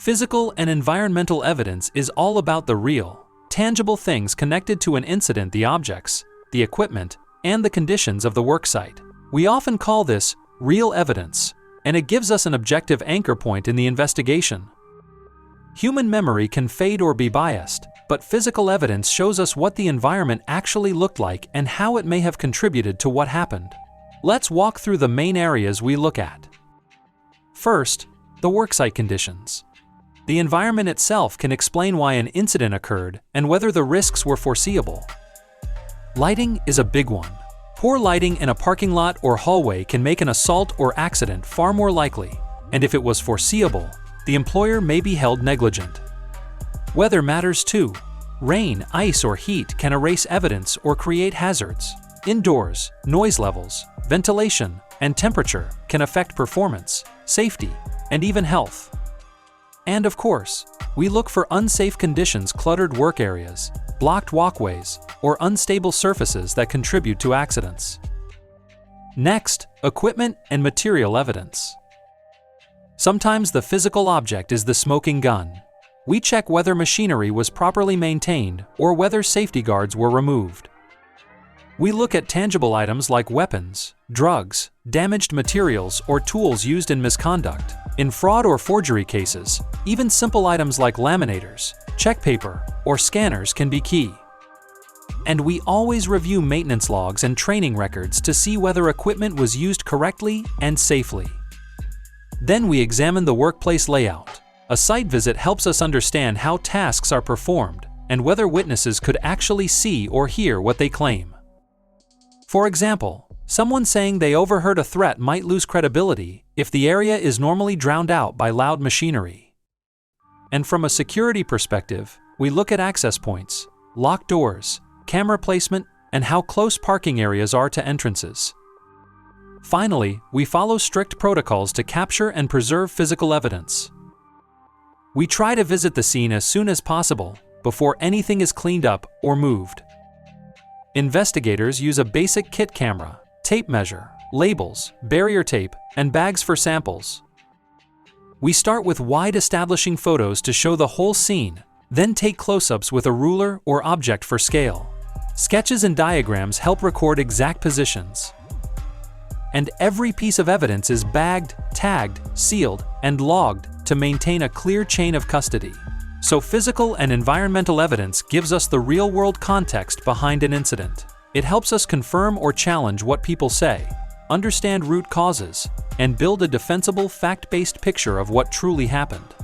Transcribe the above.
Physical and environmental evidence is all about the real, tangible things connected to an incident: the objects, the equipment, and the conditions of the worksite. We often call this real evidence, and it gives us an objective anchor point in the investigation. Human memory can fade or be biased, but physical evidence shows us what the environment actually looked like and how it may have contributed to what happened. Let's walk through the main areas we look at. First, the worksite conditions. The environment itself can explain why an incident occurred and whether the risks were foreseeable. Lighting is a big one. Poor lighting in a parking lot or hallway can make an assault or accident far more likely, and if it was foreseeable, the employer may be held negligent. Weather matters too. Rain, ice, or heat can erase evidence or create hazards. Indoors, noise levels, ventilation, and temperature can affect performance, safety, and even health. And of course, we look for unsafe conditions: cluttered work areas, blocked walkways, or unstable surfaces that contribute to accidents. Next, equipment and material evidence. Sometimes the physical object is the smoking gun. We check whether machinery was properly maintained or whether safety guards were removed. We look at tangible items like weapons, drugs, damaged materials, or tools used in misconduct. In fraud or forgery cases, even simple items like laminators, check paper, or scanners can be key. And we always review maintenance logs and training records to see whether equipment was used correctly and safely. Then we examine the workplace layout. A site visit helps us understand how tasks are performed and whether witnesses could actually see or hear what they claim. For example, someone saying they overheard a threat might lose credibility if the area is normally drowned out by loud machinery. And from a security perspective, we look at access points, locked doors, camera placement, and how close parking areas are to entrances. Finally, we follow strict protocols to capture and preserve physical evidence. We try to visit the scene as soon as possible, before anything is cleaned up or moved. Investigators use a basic kit camera, tape measure, labels, barrier tape, and bags for samples. We start with wide establishing photos to show the whole scene, then take close-ups with a ruler or object for scale. Sketches and diagrams help record exact positions. And every piece of evidence is bagged, tagged, sealed, and logged to maintain a clear chain of custody. So physical and environmental evidence gives us the real-world context behind an incident. It helps us confirm or challenge what people say, understand root causes, and build a defensible, fact-based picture of what truly happened.